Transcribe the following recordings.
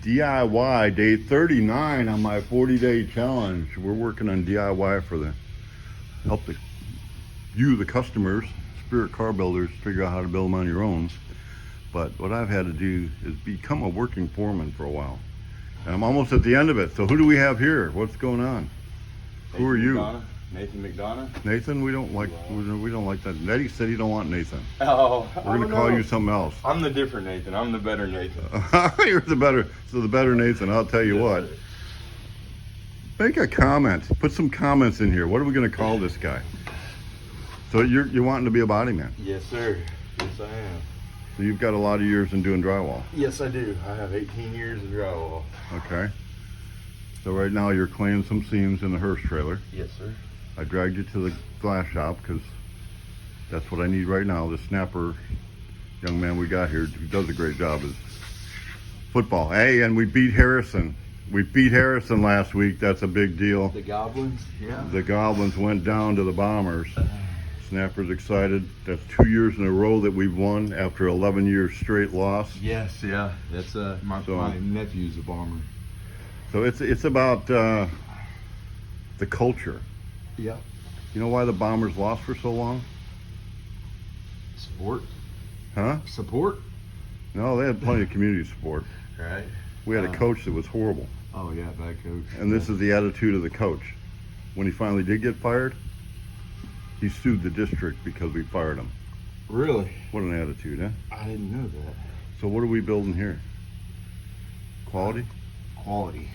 DIY day 39 on my 40-day challenge. We're working on DIY for the help you, the customers, Spirit car builders, figure out how to build them on your own. But what I've had to do is become a working foreman for a while. And I'm almost at the end of it. So who do we have here? What's going on? Who are you? Nathan McDonough. Nathan, we don't like that. Eddie said he don't want Nathan. Oh, we're gonna call you something else. I'm the different Nathan. I'm the better Nathan. You're the better Nathan. I'll tell you what. Make a comment. Put some comments in here. What are we gonna call this guy? So you're wanting to be a body man? Yes, sir. Yes, I am. So you've got a lot of years in doing drywall. Yes, I do. I have 18 years of drywall. Okay. So right now you're cleaning some seams in the hearse trailer. Yes, sir. I dragged you to the glass shop because that's what I need right now. The snapper young man we got here who does a great job is football. Hey, and we beat Harrison. We beat Harrison last week. That's a big deal. The Goblins, yeah. The Goblins went down to the Bombers. Snapper's excited. That's 2 years in a row that we've won after 11 years straight loss. Yes, yeah. That's my nephew's a Bomber. So it's about the culture. Yeah. You know why the Bombers lost for so long? Support. Huh? Support? No, they had plenty of community support. Right. We had a coach that was horrible. Oh yeah, bad coach. And this is the attitude of the coach. When he finally did get fired, he sued the district because we fired him. Really? What an attitude, huh? I didn't know that. So what are we building here? Quality? Quality.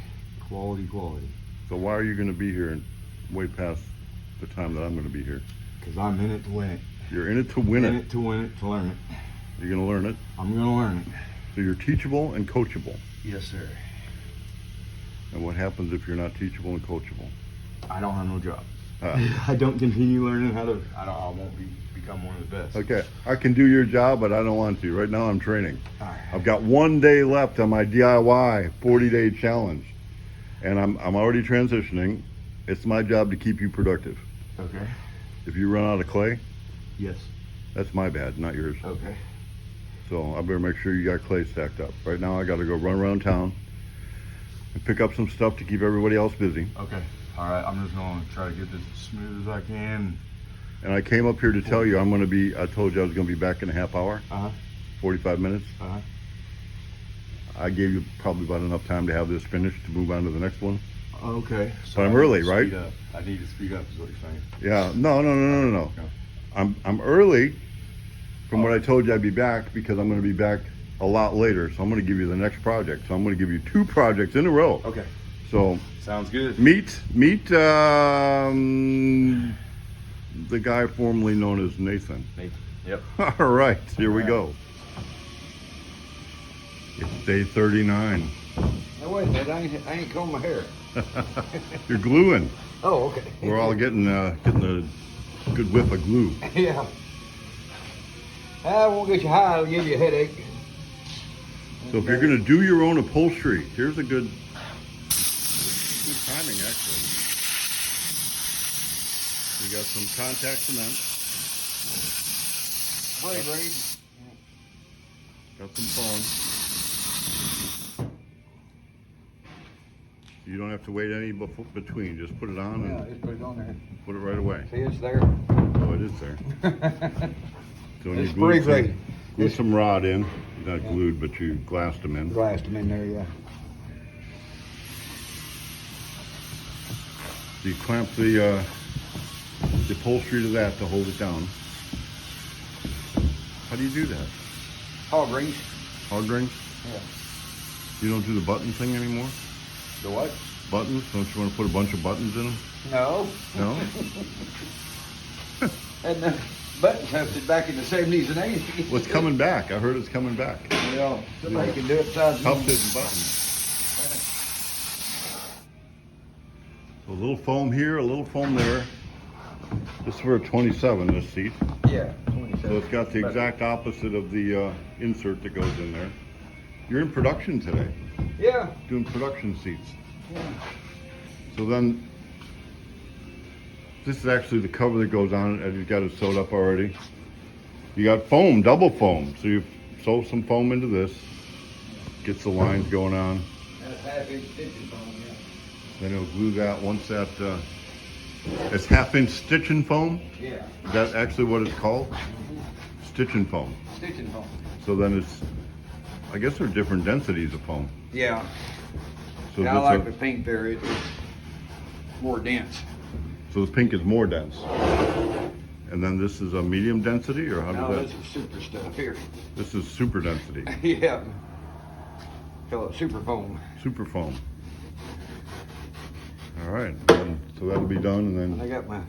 So why are you going to be here and way past the time that I'm going to be here? Because I'm in it to win it. You're in it to win it. In it to win it, to learn it. You're going to learn it. I'm going to learn it. So you're teachable and coachable. Yes, sir. And what happens if you're not teachable and coachable? I don't have no job. I don't continue learning how to. I won't become one of the best. Okay, I can do your job, but I don't want to. Right now I'm training. All right. I've got 1 day left on my DIY 40-day challenge. And I'm already transitioning. It's my job to keep you productive. Okay. If you run out of clay, yes, that's my bad, not yours. Okay. So I better make sure you got clay stacked up. Right now I got to go run around town and pick up some stuff to keep everybody else busy. Okay. All right. I'm just going to try to get this as smooth as I can. And I came up here to tell you I told you I was going to be back in a half hour. 45 minutes. I gave you probably about enough time to have this finished to move on to the next one. Okay. So but I'm early, right? I need to speed up is what you're saying. Yeah. No. I'm early from what I told you I'd be back because I'm going to be back a lot later. So I'm going to give you the next project. So I'm going to give you 2 projects in a row. Okay. So sounds good. Meet the guy formerly known as Nathan. Nathan. Yep. All right. Here we go. It's day 39. No, wait a minute, I ain't combed my hair. You're gluing. Oh, okay. We're all getting a good whiff of glue. Yeah. I won't get you high, it'll give you a headache. So if you're going to do your own upholstery, here's a good timing actually. We got some contact cement. Braid. Got some foam. You don't have to wait any between. Just put it on and just put it on there. put it right away. See, it's there. Oh, it is there. So when It's you braid. glue some rod in. Not glued, but you glassed them in. Glassed them in there, yeah. So you clamp the upholstery to that to hold it down. How do you do that? Hog rings. Hog rings? Yeah. You don't do the button thing anymore? The what? Buttons? Don't you want to put a bunch of buttons in them? No. No? And the buttons have back in the 70s and 80s. What's coming back? I heard it's coming back. Well, somebody can do it besides me. Tufted and buttons. So a little foam here, a little foam there. This is for a 27, this seat. Yeah, 27. So it's got the exact opposite of the insert that goes in there. You're in production today. Yeah. Doing production seats. Yeah. So then, this is actually the cover that goes on it. You've got it sewed up already. You got foam, double foam. So you sew some foam into this. Gets the lines going on. That's half-inch stitching foam, yeah. Then he'll glue that once that, it's half-inch stitching foam? Yeah. Is that actually what it's called? Stitching foam. Stitching foam. So then it's, I guess there are different densities of foam. Yeah. So Yeah, I this like a- the pink there. It's more dense. So the pink is more dense. And then this is a medium density, or how No, does this is super stuff here. This is super density, Yeah. Call it super foam. super foam. All right, and so that'll be done, And I got my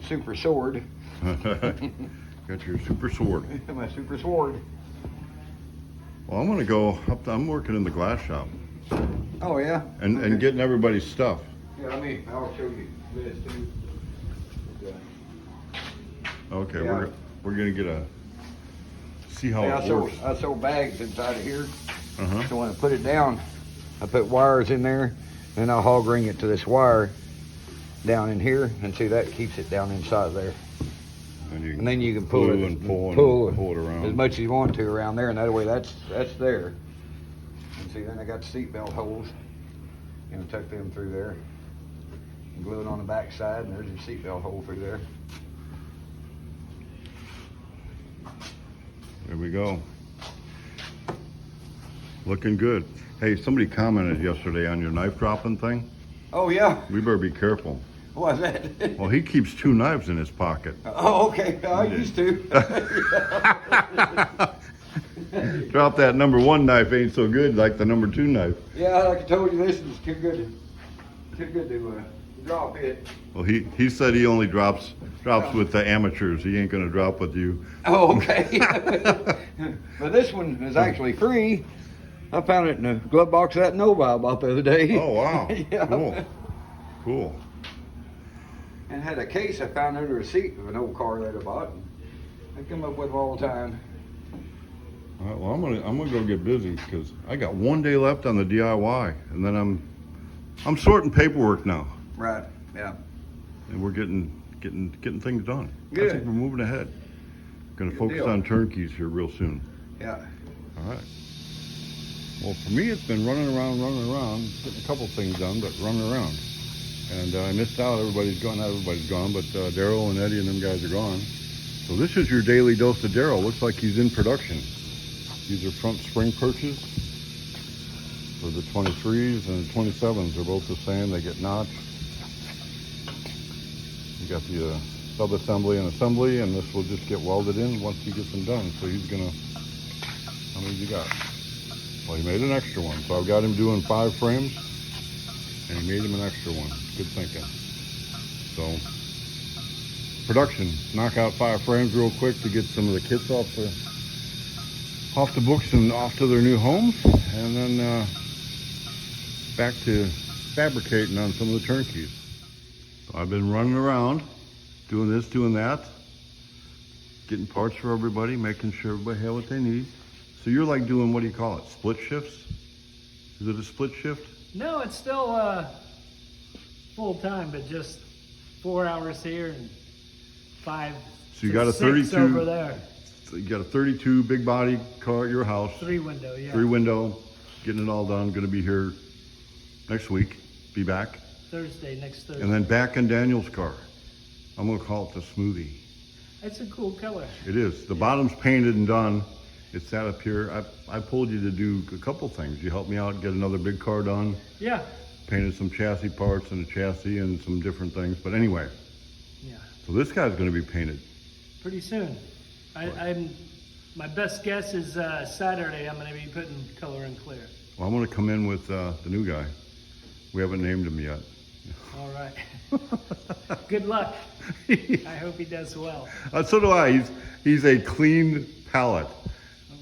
super sword. and then got your super sword. My super sword. Well, I'm gonna go up. I'm working in the glass shop Oh yeah. and Okay. getting everybody's stuff. Yeah, I'll show you this too. Okay, Yeah. we're gonna get a see how Yeah, it works. I sew bags inside of here. Uh-huh. So when I put it down, I put wires in there, and I'll hog ring it to this wire down in here, and see that keeps it down inside there. And then you can pull glue it and pull it around as much as you want to around there, and that way that's there. And see, then I got the seatbelt holes. You know, tuck them through there. And glue it on the back side, and there's your seatbelt hole through there. There we go. Looking good. Hey, somebody commented yesterday on your knife dropping thing. Oh yeah, We better be careful. what's that? Well, he keeps 2 knives in his pocket. Oh, okay. I used to. Drop that number 1 knife ain't so good like the number 2 knife. Yeah, like I told you, this is too good to drop it. Well, he said he only drops with the amateurs. He ain't gonna drop with you. Oh, okay. But this one is actually free. I found it in a glove box of that Nova I bought the other day. Oh wow, Yeah. cool. And had a case I found under a seat of an old car that I bought. I come up with them all the time. All right, well, I'm gonna go get busy because I got 1 day left on the DIY, and then I'm sorting paperwork now, Right. Yeah. and we're getting things done. I Good. think we're moving ahead. Gonna Good focus deal. on turnkeys here real soon. Yeah. All right. Well, for me, it's been running around, getting a couple things done, but running around. And I missed out. Everybody's gone. Not everybody's gone, but Daryl and Eddie and them guys are gone. So this is your daily dose of Daryl. Looks like he's in production. These are front spring perches for the 23s and the 27s. They're both the same. They get notched. You got the sub-assembly and assembly, and this will just get welded in once he gets them done. So he's gonna, how many you got? Well, he made an extra one. So I've got him doing 5 frames, and he made him an extra one. Good thinking. So production, knock out 5 frames real quick to get some of the kits off the books and off to their new homes, and then back to fabricating on some of the turnkeys. So I've been running around, doing this, doing that, getting parts for everybody, making sure everybody has what they need. So you're like doing, what do you call it, split shifts? Is it a split shift? No, it's still full time, but just 4 hours here and 5 So you to got a 6 32 over there. So you got a 32 big body car at your house, 3 window, yeah. 3 window, getting it all done. Going to be here next week. Be back, Next Thursday. and then back in Daniel's car. I'm going to call it the smoothie. It's a cool color. It is. The bottom's painted and done. It's sat up here. I pulled you to do a couple things. You helped me out get another big car done. Yeah, Painted some chassis parts and a chassis and some different things. But anyway, yeah. so this guy's going to be painted. Pretty soon. My best guess is Saturday I'm going to be putting color and clear. Well, I'm going to come in with the new guy. We haven't named him yet. All right. Good luck. I hope he does well. So do I. He's a clean palate.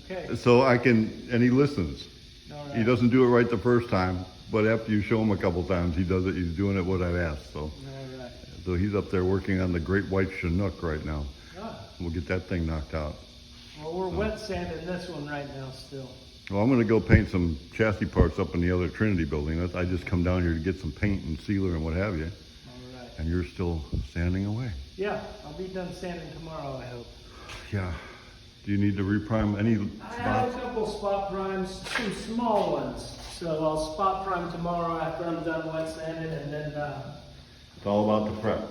Okay. So and he listens. All right. He doesn't do it right the first time, but after you show him a couple times, he does it. He's doing it what I've asked. So, All right. so he's up there working on the great white Chinook right now. Ah, We'll get that thing knocked out. well, we're wet sanding this one right now still. Well, I'm going to go paint some chassis parts up in the other Trinity building. I just come down here to get some paint and sealer and what have you. All right. And you're still sanding away. Yeah, I'll be done sanding tomorrow, I hope. Yeah. Do you need to reprime any I have a spots? couple spot primes, some small ones. So I'll spot prime tomorrow after I'm done wet sanding, and then It's all about the prep.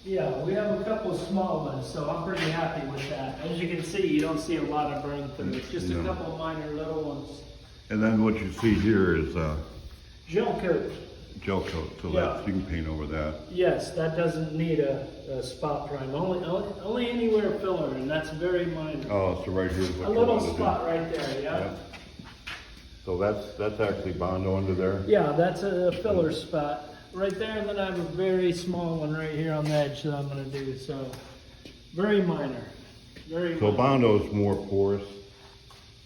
yeah, we have a couple of small ones, so I'm pretty happy with that. As you can see, you don't see a lot of burn through. It's just a No. couple of minor little ones. And then what you see here is Gel coat. gel coat, so Yeah. that you can paint over that. Yes, that doesn't need a spot prime. Only anywhere filler, and that's very minor. Oh, so right here is what A you're little going to spot do. right there, yeah. Yeah. So that's actually Bondo under there. Yeah, that's a filler spot right there, and then I have a very small one right here on the edge that I'm gonna do, so very minor, very So minor. Bondo is more porous,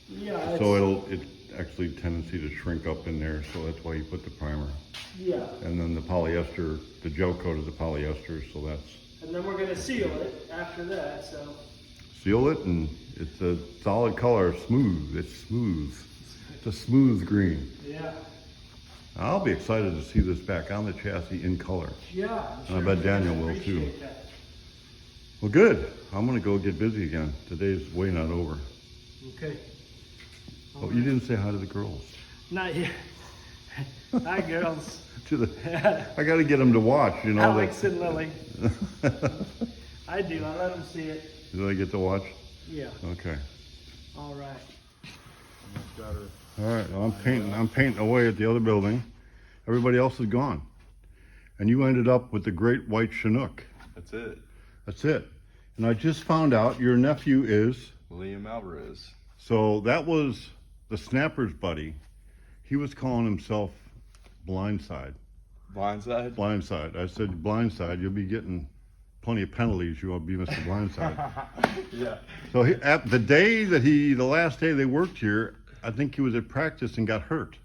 Yeah, so it's actually tendency to shrink up in there, so that's why you put the primer. yeah, And then the polyester, the gel coat is the polyester, so that's, and then we're gonna seal it after that, so. seal it, and it's a solid color, smooth, it's smooth. It's a smooth green. Yeah, I'll be excited to see this back on the chassis in color. yeah. I'm I sure bet you're gonna Daniel will, too. appreciate that. Well, good. I'm gonna go get busy again. Today's way not over. Okay. Oh, you didn't say hi to the girls. Not yet. Hi, girls. I gotta get them to watch, you know. Alex and Lily. I do. I let them see it. Do they get to watch? Yeah. Okay. All right. All right. Well, I'm painting away at the other building. Everybody else is gone, and you ended up with the great white Chinook. That's it. That's it. And I just found out your nephew is. Liam Alvarez. So that was the snapper's buddy. He was calling himself Blindside. Blindside? Blindside. I said Blindside. You'll be getting plenty of penalties. You won't be Mr. Blindside. Yeah. So at the last day they worked here, I think he was at practice and got hurt.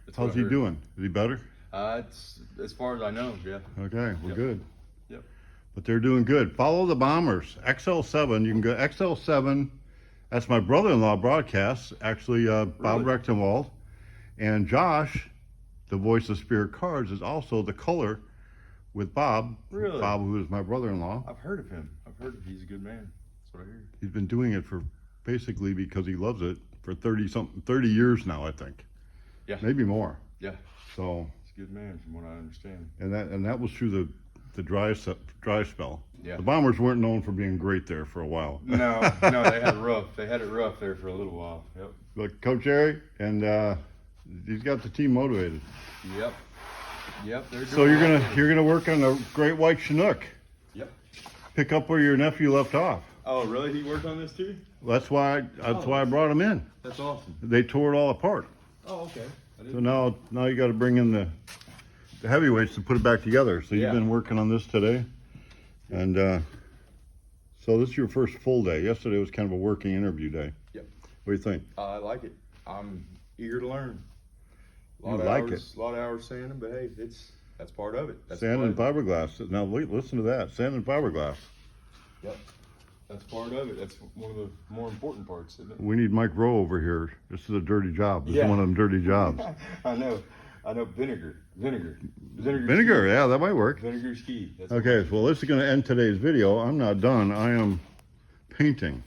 That's How's what I he heard. doing? Is he better? It's as far as I know, yeah. Okay, well, Yep. good. Yep. But they're doing good. Follow the Bombers. XL7, you can go XL7. That's my brother-in-law broadcast, actually, Bob Really? Rechtenwald. And Josh, the voice of Spirit Cards, is also the color with Bob. Really? Bob, who is my brother-in-law. I've heard of him. He's a good man. That's what I heard. He's been doing it for basically because he loves it for 30 years now, I think. Yeah. Maybe more. Yeah. So, He's a good man from what I understand. and that was through the dry spell. Yeah. The Bombers weren't known for being great there for a while. No, they had it rough there for a little while. Yep. But Coach Eric, and he's got the team motivated. Yep. They're So doing you're gonna work on the Great White Chinook. Yep. Pick up where your nephew left off. Oh, really? He worked on this too? That's why I brought him in. That's awesome. They tore it all apart. Oh, okay. So now you got to bring in the heavyweights to put it back together. So you've Yeah. been working on this today, and so this is your first full day. Yesterday was kind of a working interview day. Yep. What do you think? I like it. I'm eager to learn. A lot You of like hours, A lot of hours sanding, but hey, that's part of it. That's Sand part and of it. fiberglass. Now listen to that. Sand and fiberglass. Yep. That's part of it. That's one of the more important parts, isn't it? We need Mike Rowe over here. This is a dirty job. This Yeah. is one of them dirty jobs. I know. Vinegar. Vinegar, yeah, that might work. Vinegar's key. That's Okay, well, this is going to end today's video. I'm not done. I am painting.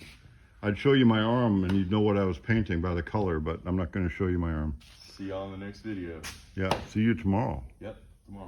I'd show you my arm and you'd know what I was painting by the color, but I'm not going to show you my arm. See y'all in the next video. Yeah, see you tomorrow. Yep. Tomorrow.